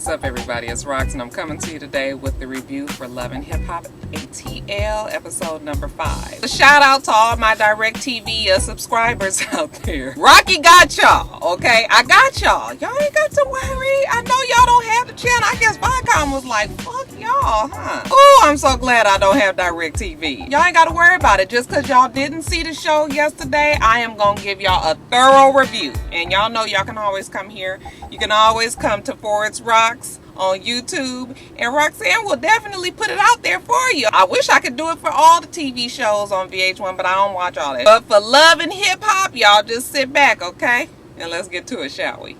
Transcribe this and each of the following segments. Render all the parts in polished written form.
What's up, everybody? It's Rox, and I'm coming to you today with the review for Love and Hip Hop ATL, episode number 5. A shout out to all my DirecTV subscribers out there. Rocky got y'all, okay? I got y'all. Y'all ain't got to worry. I know y'all don't have the channel. I guess Viacom was like, fuck y'all, huh? Oh, I'm so glad I don't have DirecTV. Y'all ain't got to worry about it. Just because y'all didn't see the show yesterday, I am going to give y'all a thorough review. And y'all know y'all can always come here. You can always come to itsrox on YouTube, and Roxanne will definitely put it out there for you. I wish I could do it for all the TV shows on VH1, but I don't watch all that. But for Love and Hip Hop, y'all just sit back, okay? And let's get to it, shall we?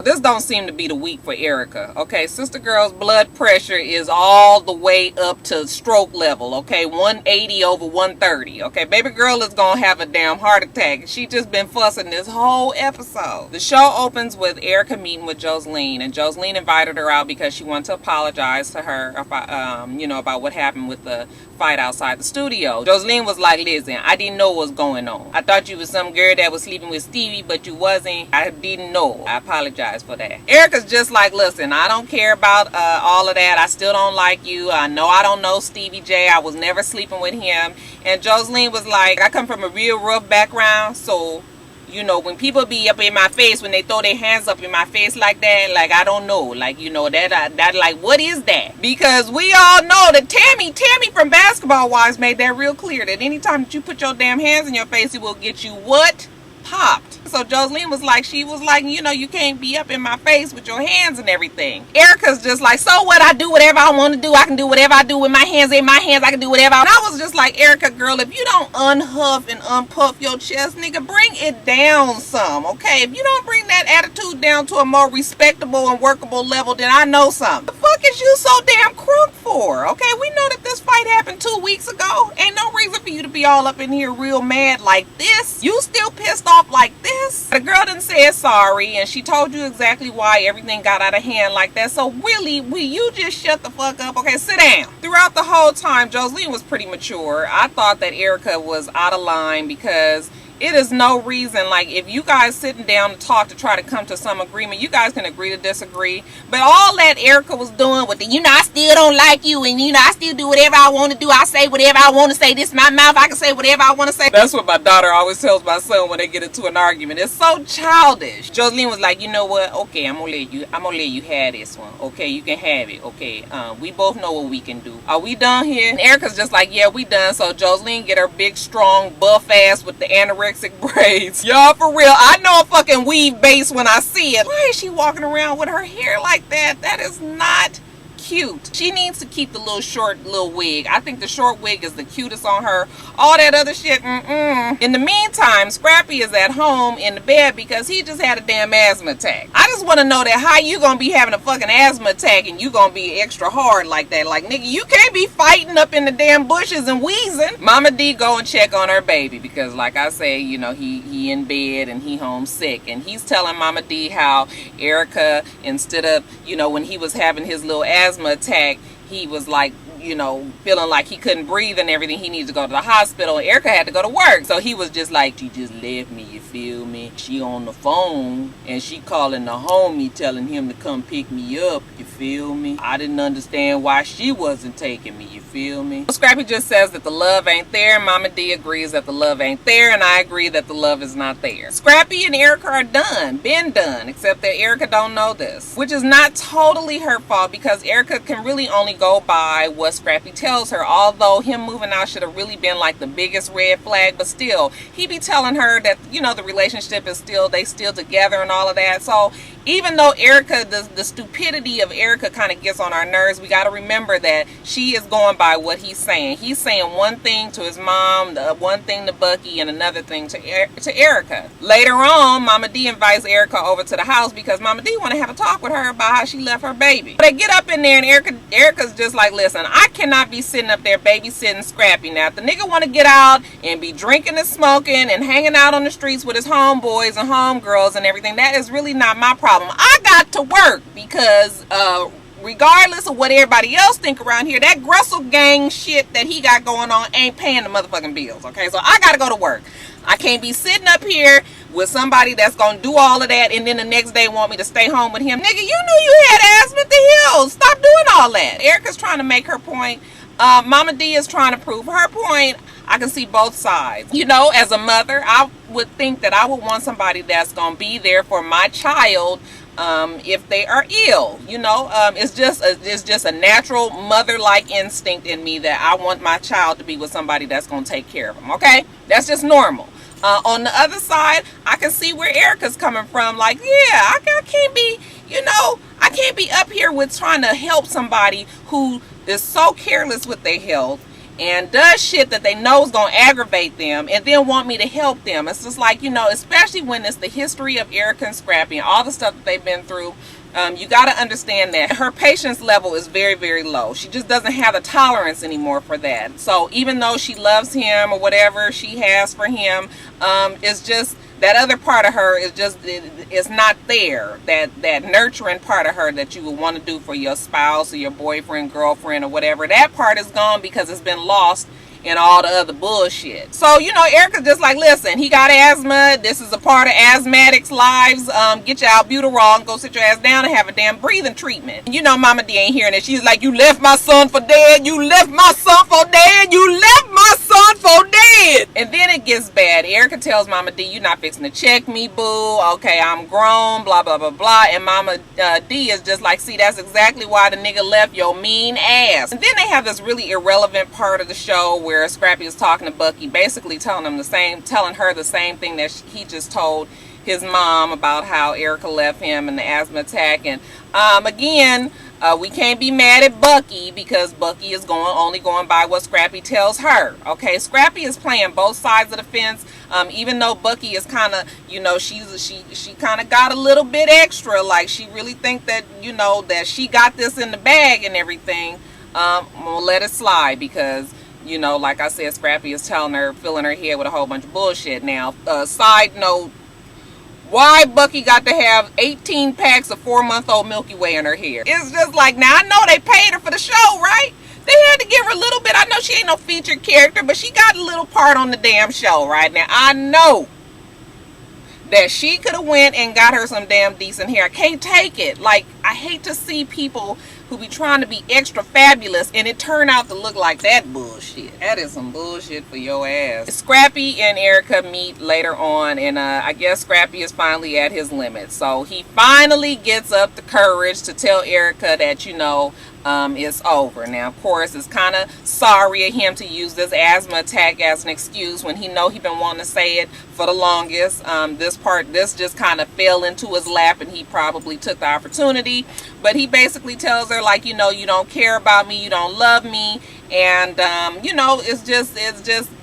This don't seem to be the week for Erica, okay? Sister girl's blood pressure is all the way up to stroke level, okay? 180 over 130, okay? Baby girl is gonna have a damn heart attack. She just been fussing this whole episode. The show opens with Erica meeting with Joseline, and Joseline invited her out because she wanted to apologize to her about, about what happened with the fight outside the studio. Joseline was like, listen, I didn't know what was going on. I thought you was some girl that was sleeping with Stevie, but you wasn't. I didn't know. I apologize for that. Erica's just like, listen, I don't care about all of that. I still don't like you. I know I don't know Stevie J. I was never sleeping with him. And Joseline was like, I come from a real rough background, so when people be up in my face, when they throw their hands up in my face like that, like, I don't know, like, that like, what is that? Because we all know that Tammy from Basketball Wives made that real clear, that anytime that you put your damn hands in your face, it will get you what? Popped. So Joseline was like, you can't be up in my face with your hands and everything. Erica's just like, so what? I do whatever I want to do. I can do whatever I do with my hands. In my hands, I can do whatever. And I was just like, Erica, girl, if you don't unhuff and unpuff your chest, nigga, bring it down some, okay? If you don't bring that attitude down to a more respectable and workable level, then I know something. The fuck is you so damn crunk for, okay? We know that this fight happened 2 weeks ago. Ain't no reason for you to be all up in here real mad like this. You still pissed off like this? The girl didn't say sorry, and she told you exactly why everything got out of hand like that. So really, will you just shut the fuck up? Okay, sit down. Throughout the whole time, Joseline was pretty mature. I thought that Erica was out of line because it is no reason, like, if you guys sitting down to talk to try to come to some agreement, you guys can agree to disagree. But all that Erica was doing with the, I still don't like you, and I still do whatever I want to do. I say whatever I want to say. This is my mouth. I can say whatever I want to say. That's what my daughter always tells my son when they get into an argument. It's so childish. Joseline was like, you know what? Okay, I'm gonna let you have this one. Okay, you can have it. Okay, we both know what we can do. Are we done here? And Erica's just like, yeah, we done. So Joseline get her big, strong, buff ass with the anorexic braids. Y'all, for real, I know a fucking weave base when I see it. Why is she walking around with her hair like that? That is not cute. She needs to keep the short wig. I think the short wig is the cutest on her. All that other shit, In the meantime, Scrappy is at home in the bed because he just had a damn asthma attack. I just want to know that how you gonna be having a fucking asthma attack and you gonna be extra hard like that? Like, nigga, you can't be fighting up in the damn bushes and wheezing. Momma D go and check on her baby because, like I say, he in bed and he home sick, and he's telling Momma D how Erica, instead of, when he was having his little asthma attack, he was like, feeling like he couldn't breathe and everything. He needs to go to the hospital, and Erica had to go to work. So he was just like, she just left me, you feel me? She on the phone and she calling the homie telling him to come pick me up, you feel me? I didn't understand why she wasn't taking me, you feel me? Scrappy just says that the love ain't there. Momma D agrees that the love ain't there, and I agree that the love is not there. Scrappy and Erica are done, been done, except that Erica don't know this, which is not totally her fault because Erica can really only go by what Scrappy tells her, although him moving out should have really been like the biggest red flag. But still, he be telling her that the relationship is they still together and all of that. So even though Erica, the stupidity of Erica kind of gets on our nerves, we got to remember that she is going by what he's saying. He's saying one thing to his mom, one thing to Bucky, and another thing to Erica. Later on, Momma D invites Erica over to the house because Momma D want to have a talk with her about how she left her baby. But they get up in there, and Erica's just like, listen, I cannot be sitting up there babysitting Scrappy. Now, if the nigga want to get out and be drinking and smoking and hanging out on the streets with his homeboys and homegirls and everything, that is really not my problem. I got to work because regardless of what everybody else think around here, that Grussel gang shit that he got going on ain't paying the motherfucking bills, okay? So I gotta go to work. I can't be sitting up here with somebody that's gonna do all of that and then the next day want me to stay home with him. Nigga, you knew you had asthma. The hell? Stop doing all that. Erica's trying to make her point. Momma D is trying to prove her point. I can see both sides. You know, as a mother, I would think that I would want somebody that's gonna be there for my child if they are ill. You know, it's just a natural mother-like instinct in me that I want my child to be with somebody that's gonna take care of them. Okay, that's just normal. On the other side, I can see where Erica's coming from. Like, yeah, I can't be, you know, I can't be up here with trying to help somebody who is so careless with their health and does shit that they know is going to aggravate them and then want me to help them. It's just like, you know, especially when it's the history of Erica and Scrappy and all the stuff that they've been through. You got to understand that her patience level is very, very low. She just doesn't have the tolerance anymore for that. So even though she loves him or whatever she has for him, it's just that other part of her is just, it's not there. That nurturing part of her that you would want to do for your spouse or your boyfriend, girlfriend, or whatever. That part is gone because it's been lost and all the other bullshit. So, you know, Erica's just like, listen, he got asthma. This is a part of asthmatics' lives. Get your albuterol and go sit your ass down and have a damn breathing treatment. And you know Momma D ain't hearing it. She's like, you left my son for dead. You left my son for dead. You left my son for dead. And then it gets bad. Erica tells Momma D, you're not fixing to check me, boo. Okay, I'm grown, blah, blah, blah, blah. And Momma D is just like, see, that's exactly why the nigga left your mean ass. And then they have this really irrelevant part of the show where Scrappy is talking to Bucky, basically telling her the same thing that he just told his mom about how Erica left him and the asthma attack. And again, we can't be mad at Bucky because Bucky is only going by what Scrappy tells her. Okay, Scrappy is playing both sides of the fence. Even though Bucky is kind of, you know, she kind of got a little bit extra, like she really think that, you know, that she got this in the bag and everything. We'll let it slide because, you know, like I said, Scrappy is telling her, filling her head with a whole bunch of bullshit. Now, side note, why Bucky got to have 18 packs of 4-month-old Milky Way in her hair? It's just like, now I know they paid her for the show, right? They had to give her a little bit. I know she ain't no featured character, but she got a little part on the damn show, right? Now, I know that she could have went and got her some damn decent hair. I can't take it. Like, I hate to see people who be trying to be extra fabulous and it turn out to look like that bullshit. That is some bullshit for your ass. Scrappy and Erica meet later on, and I guess Scrappy is finally at his limit. So he finally gets up the courage to tell Erica that, you know, it's over. Now, of course, it's kind of sorry of him to use this asthma attack as an excuse when he know he been wanting to say it for the longest. This just kind of fell into his lap and he probably took the opportunity. But he basically tells her, like, you know, you don't care about me, you don't love me, and you know, it's just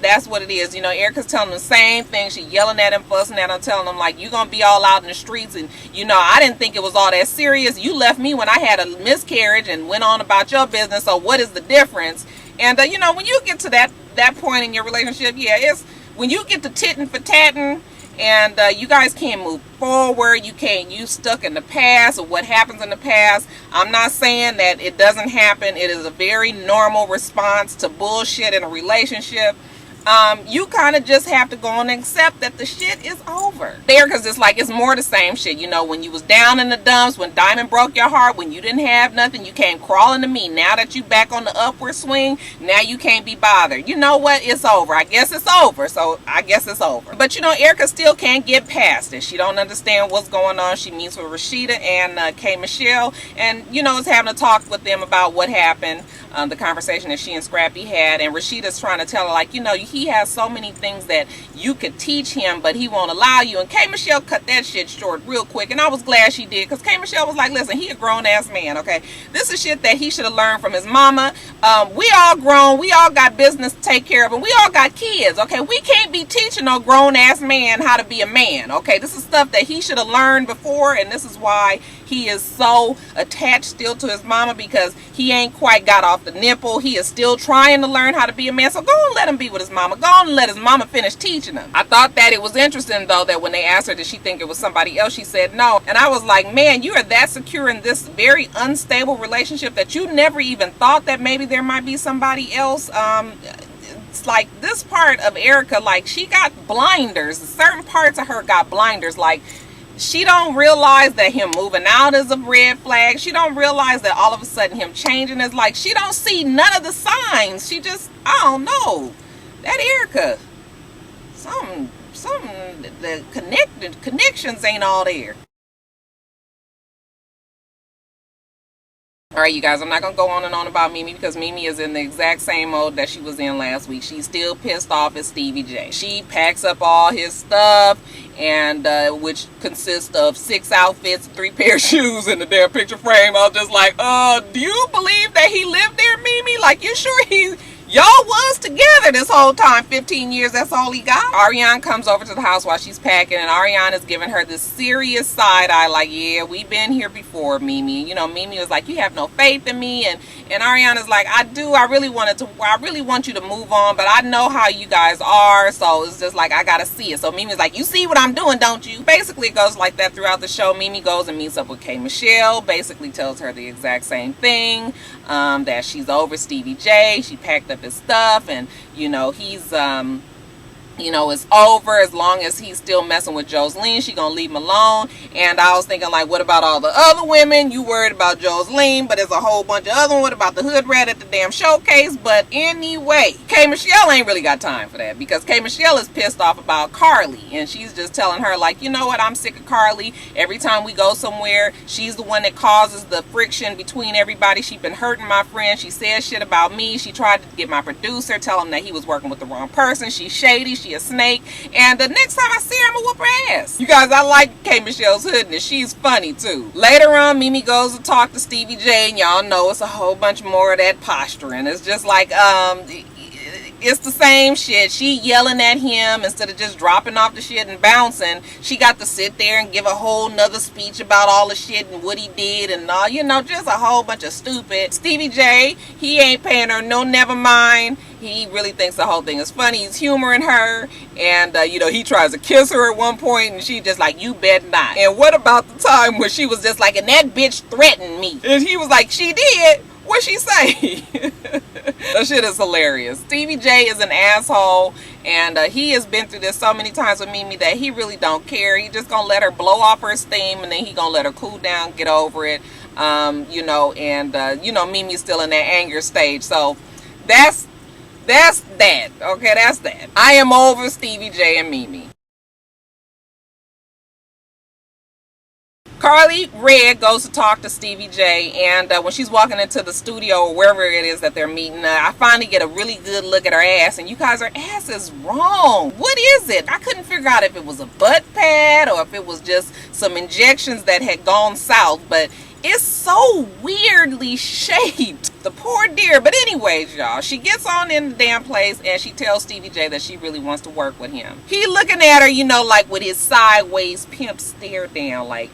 that's what it is. You know, Erica's telling him the same thing. She yelling at him, fussing at him, telling him like, you gonna be all out in the streets, and you know, I didn't think it was all that serious. You left me when I had a miscarriage and went on about your business, so what is the difference? And you know, when you get to that point in your relationship, yeah, it's when you get to titting for tatting and you guys can't move forward, you stuck in the past or what happens in the past. I'm not saying that it doesn't happen. It is a very normal response to bullshit in a relationship. You kind of just have to go and accept that the shit is over there, because it's like, it's more the same shit. You know, when you was down in the dumps, when Diamond broke your heart, when you didn't have nothing, you came crawling to me. Now that you back on the upward swing, now you can't be bothered. You know what? It's over. I guess it's over. So I guess it's over. But you know, Erica still can't get past it. She don't understand what's going on. She meets with Rashida and K. Michelle, and you know, is having a talk with them about what happened, the conversation that she and Scrappy had, and Rashida's trying to tell her, like, you know, he has so many things that you could teach him, but he won't allow you. And K. Michelle cut that shit short real quick, and I was glad she did, because K. Michelle was like, listen, he a grown-ass man, okay? This is shit that he should have learned from his mama. We all grown. We all got business to take care of, and we all got kids, okay? We can't be teaching no grown-ass man how to be a man, okay? This is stuff that he should have learned before, and this is why he is so attached still to his mama, because he ain't quite got off off the nipple. He is still trying to learn how to be a man. So go and let him be with his mama. Go on and let his mama finish teaching him. I thought that it was interesting, though, that when they asked her, did she think it was somebody else, she said no. And I was like, man, you are that secure in this very unstable relationship that you never even thought that maybe there might be somebody else. It's like this part of Erica, like she got blinders. Certain parts of her got blinders. Like she don't realize that him moving out is a red flag. She don't realize that all of a sudden him changing is like, she don't see none of the signs. She just, I don't know. That Erica, something, the connections ain't all there. Alright, you guys, I'm not going to go on and on about Mimi because Mimi is in the exact same mode that she was in last week. She's still pissed off at Stevie J. She packs up all his stuff, and which consists of 6 outfits, 3 pair of shoes in the damn picture frame. I was just like, do you believe that he lived there, Mimi? Like, you sure y'all was together this whole time, 15 years, that's all he got? Ariane comes over to the house while she's packing, and Ariane is giving her this serious side eye, like, yeah, we've been here before, Mimi. You know, Mimi was like, you have no faith in me, and Ariane is like, I do, I really want you to move on, but I know how you guys are, so it's just like, I gotta see it. So Mimi's like, you see what I'm doing, don't you? Basically, it goes like that throughout the show. Mimi goes and meets up with K. Michelle, basically tells her the exact same thing, that she's over Stevie J. She packed up his stuff, and you know he's you know, it's over as long as he's still messing with Joseline. She gonna leave him alone. And I was thinking, like, what about all the other women? You worried about Joseline, but there's a whole bunch of other ones. What about the hood rat at the damn showcase? But anyway, K. Michelle ain't really got time for that, because K. Michelle is pissed off about Karlie, and she's just telling her, like, you know what, I'm sick of Karlie. Every time we go somewhere, she's the one that causes the friction between everybody. She's been hurting my friend. She says shit about me. She tried to get my producer, tell him that he was working with the wrong person. She's shady. She a snake, and the next time I see her, I'm gonna whoop her ass. You guys, I like K. Michelle's hoodness. She's funny too. Later on, Mimi goes to talk to Stevie J, and y'all know it's a whole bunch more of that posturing. It's just like it's the same shit. She yelling at him instead of just dropping off the shit and bouncing. She got to sit there and give a whole nother speech about all the shit and what he did and all, you know, just a whole bunch of stupid. Stevie J, he ain't paying her no never mind. He really thinks the whole thing is funny. He's humoring her, and you know, he tries to kiss her at one point, and she just like, you bet not. And what about the time when she was just like, and that bitch threatened me, and he was like, she did? What'd she say? That shit is hilarious. Stevie J is an asshole, and he has been through this so many times with Mimi that he really don't care. He just gonna let her blow off her steam, and then he gonna let her cool down, get over it. You know, and you know, Mimi's still in that anger stage. So that's that. Okay, that's that. I am over Stevie J and Mimi. Karlie Red goes to talk to Stevie J, and when she's walking into the studio or wherever it is that they're meeting, I finally get a really good look at her ass, and you guys, her ass is wrong. What is it? I couldn't figure out if it was a butt pad or if it was just some injections that had gone south, but it's so weirdly shaped. The poor dear. But anyways, y'all, she gets on in the damn place, and she tells Stevie J that she really wants to work with him. He looking at her, you know, like with his sideways pimp stare down, like,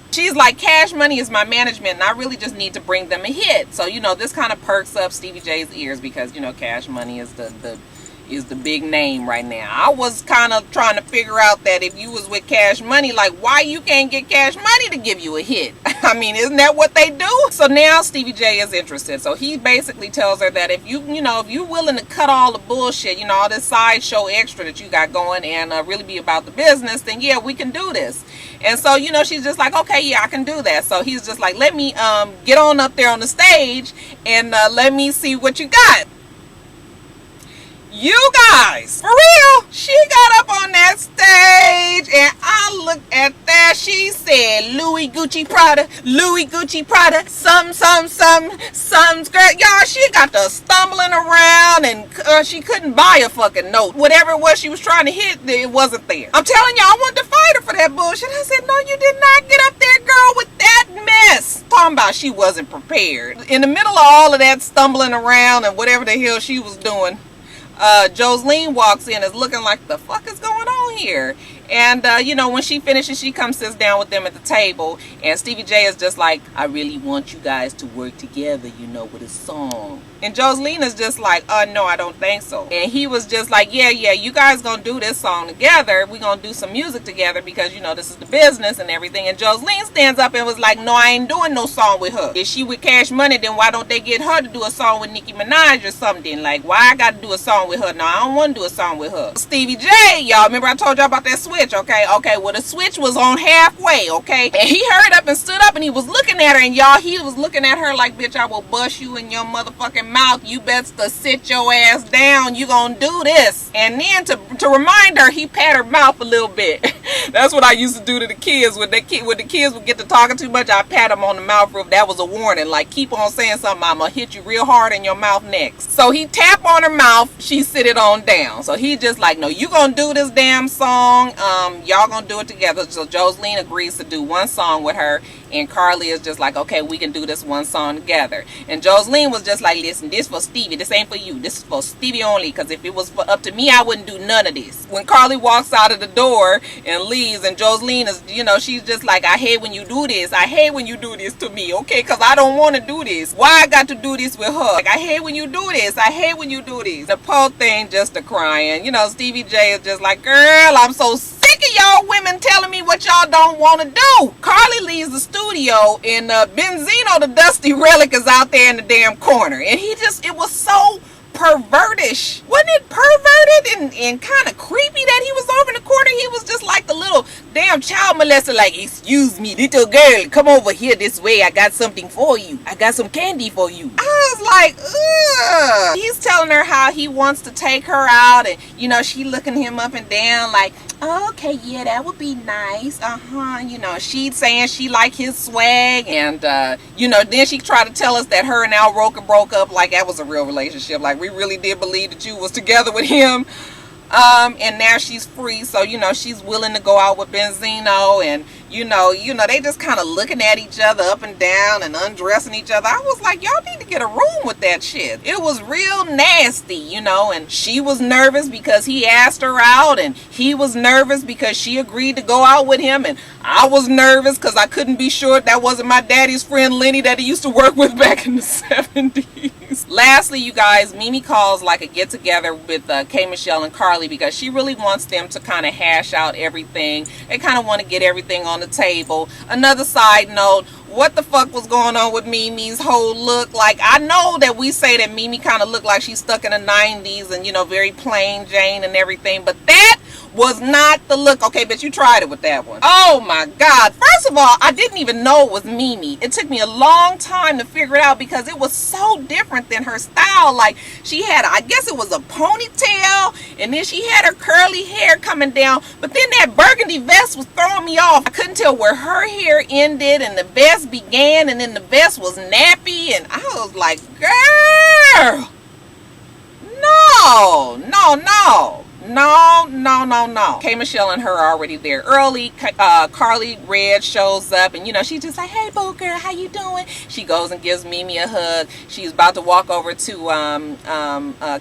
she's like, Cash Money is my management, and I really just need to bring them a hit. So, you know, this kind of perks up Stevie J's ears, because, you know, Cash Money is the big name right now. I was kind of trying to figure out that if you was with Cash Money, like, why you can't get Cash Money to give you a hit? I mean, isn't that what they do? So now Stevie J is interested. So he basically tells her that if you know, if you're willing to cut all the bullshit, you know, all this sideshow extra that you got going, and really be about the business, then yeah, we can do this. And so, you know, she's just like, okay, yeah, I can do that. So he's just like, let me get on up there on the stage, and let me see what you got. You guys, for real, she got up on that stage, and I looked at that. She said, Louis Gucci Prada, some skirt. Y'all, she got to stumbling around, and she couldn't buy a fucking note. Whatever it was she was trying to hit, it wasn't there. I'm telling y'all, I wanted to fight her for that bullshit. I said, no, you did not get up there, girl, with that mess. Talking about she wasn't prepared. In the middle of all of that stumbling around and whatever the hell she was doing, Joseline walks in, is looking like, the fuck is going on here? And, you know, when she finishes, she comes, sits down with them at the table. And Stevie J is just like, I really want you guys to work together, you know, with a song. And Joseline is just like, no, I don't think so. And he was just like, yeah, you guys gonna do this song together. We gonna do some music together because, you know, this is the business and everything. And Joseline stands up and was like, no, I ain't doing no song with her. If she with Cash Money, then why don't they get her to do a song with Nicki Minaj or something? Like, why I gotta do a song with her? No, I don't want to do a song with her. Stevie J, y'all remember I told y'all about that switch, okay? Okay, well, the switch was on halfway, okay? And he hurried up and stood up and he was looking at her, and y'all, he was looking at her like, bitch, I will bust you in your motherfucking mouth. You best to sit your ass down. You gonna do this. And then to remind her, he pat her mouth a little bit. That's what I used to do to the kids. When the kids would get to talking too much, I pat them on the mouth roof. That was a warning. Like, keep on saying something, I'm gonna hit you real hard in your mouth next. So he tapped on her mouth. She sit it on down. So he just like, no, you gonna do this damn song. Y'all gonna do it together. So Joseline agrees to do one song with her, and Karlie is just like, okay, we can do this one song together. And Joseline was just like, listen, this for Stevie, this ain't for you, this is for Stevie only, because if it was up to me, I wouldn't do none of this. When Karlie walks out of the door and leaves, and Joseline is, you know, she's just like, I hate when you do this, I hate when you do this to me, okay, because I don't want to do this. Why I got to do this with her? Like, I hate when you do this, I hate when you do this. The poor thing just a crying. You know, Stevie J is just like, girl, I'm so sick of y'all women telling me what y'all don't want to do. Karlie leaves the studio, and Benzino, the dusty relic, is out there in the damn corner, and he just, it was so pervertish. Wasn't it perverted and kind of creepy that he was over in the corner? He was just like a little damn child molester, like, excuse me, little girl, come over here this way, I got something for you, I got some candy for you. I was like, ugh. He's telling her how he wants to take her out, and, you know, she looking him up and down like, okay, yeah, that would be nice. You know, she's saying she like his swag, and you know, then she tried to tell us that her and Al Roker broke up, like that was a real relationship, like we really did believe that you was together with him. And now she's free, so, you know, she's willing to go out with Benzino, and you know, they just kind of looking at each other up and down and undressing each other. I was like, y'all need to get a room with that shit. It was real nasty, you know, and she was nervous because he asked her out, and he was nervous because she agreed to go out with him, and I was nervous because I couldn't be sure that wasn't my daddy's friend Lenny that he used to work with back in the 70s. Lastly, you guys, Mimi calls like a get-together with K. Michelle and Karlie because she really wants them to kind of hash out everything. They kind of want to get everything on the table. Another side note, what the fuck was going on with Mimi's whole look? Like, I know that we say that Mimi kind of looked like she's stuck in the 90s and, you know, very plain Jane and everything, but that was not the look. Okay, but you tried it with that one. Oh my God. First of all, I didn't even know it was Mimi. It took me a long time to figure it out because it was so different than her style. Like, she had, I guess it was a ponytail, and then she had her curly hair coming down, but then that burgundy vest was throwing me off. I couldn't tell where her hair ended and the vest began, and then the vest was nappy, and I was like, girl, no. K. Michelle and her are already there early. Karlie Red shows up, and, you know, she's just like, hey, boo girl, how you doing? She goes and gives Mimi a hug. She's about to walk over to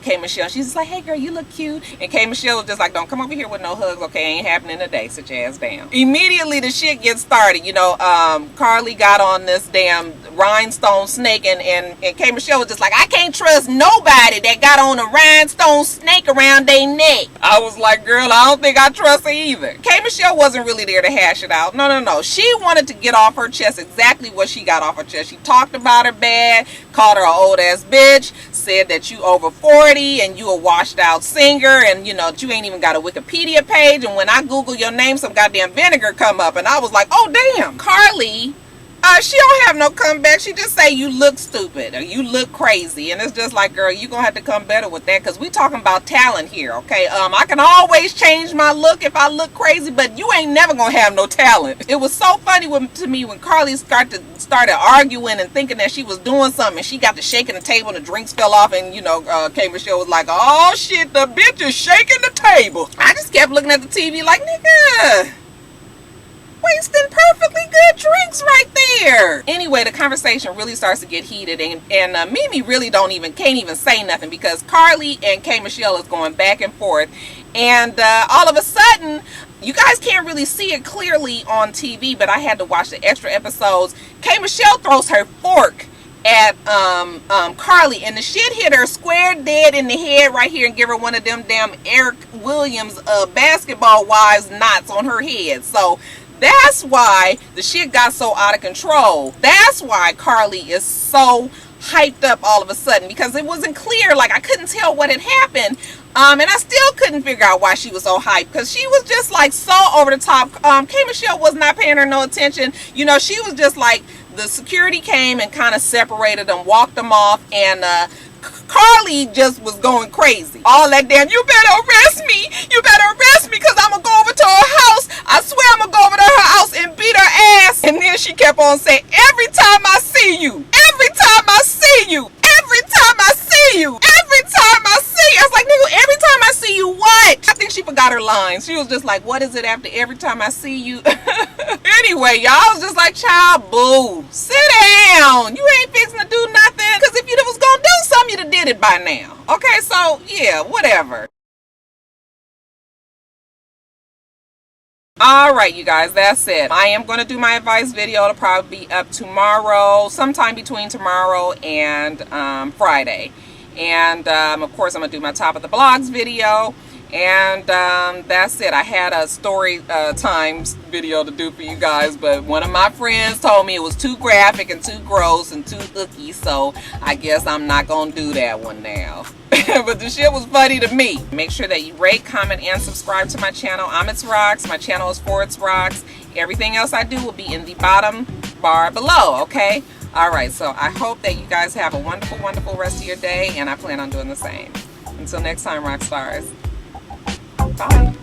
K. Michelle. She's just like, hey, girl, you look cute. And K. Michelle was just like, don't come over here with no hugs, okay? Ain't happening today. Sit your ass down. Immediately, the shit gets started. You know, Karlie got on this damn rhinestone snake, and K. Michelle was just like, I can't trust nobody that got on a rhinestone snake around their neck. I was like, girl, I don't think I trust her either. K. Michelle wasn't really there to hash it out. No. She wanted to get off her chest exactly what she got off her chest. She talked about her bad, called her an old ass bitch, said that you over 40 and you a washed out singer, and, you know, that you ain't even got a Wikipedia page, and when I Google your name, some goddamn vinegar come up, and I was like, oh damn. Karlie, she don't have no comeback. She just say you look stupid or you look crazy, and it's just like, girl, you gonna have to come better with that, because we talking about talent here, okay? I can always change my look if I look crazy, but you ain't never gonna have no talent. It was so funny to me when Karlie started arguing and thinking that she was doing something, and she got to shaking the table and the drinks fell off, and, you know, K. Michelle was like, oh shit, the bitch is shaking the table. I just kept looking at the TV like, nigga, wasting perfectly good drinks right there. Anyway, the conversation really starts to get heated, and Mimi really can't even say nothing because Karlie and K Michelle is going back and forth, and all of a sudden, you guys can't really see it clearly on TV, but I had to watch the extra episodes. K Michelle throws her fork at Karlie, and the shit hit her square dead in the head right here and give her one of them damn Eric Williams basketball wives knots on her head. So that's why the shit got so out of control. That's why Karlie is so hyped up all of a sudden, because it wasn't clear. Like, I couldn't tell what had happened. And I still couldn't figure out why she was so hyped, because she was just like so over the top. K Michelle was not paying her no attention. You know, she was just like, the security came and kind of separated them, walked them off, and Karlie just was going crazy. All that damn, you better arrest me. You better arrest me, because I'm going to go over to her house. I swear I'm going to go over to her house and beat her ass. And then she kept on saying, every time I see you, every time I see you, every time I see you, every time I see you. I was like, nigga, every time I see you, what? I think she forgot her lines. She was just like, what is it after every time I see you? Anyway, y'all was just like, child, boo. Sit down. You ain't fixing to do nothing. Because if you was going to do something, you'd have did it by now. Okay, so, yeah, whatever. Alright, you guys, that's it. I am going to do my advice video. It'll probably be up tomorrow, sometime between tomorrow and Friday. And, of course, I'm going to do my top of the blogs video. And that's it. I had a story times video to do for you guys, but one of my friends told me it was too graphic and too gross and too hooky, so I guess I'm not going to do that one now. But the shit was funny to me. Make sure that you rate, comment, and subscribe to my channel. I'm itsrox. My channel is for itsrox. Everything else I do will be in the bottom bar below, okay? Alright, so I hope that you guys have a wonderful, wonderful rest of your day, and I plan on doing the same. Until next time, Roxstars. Bye.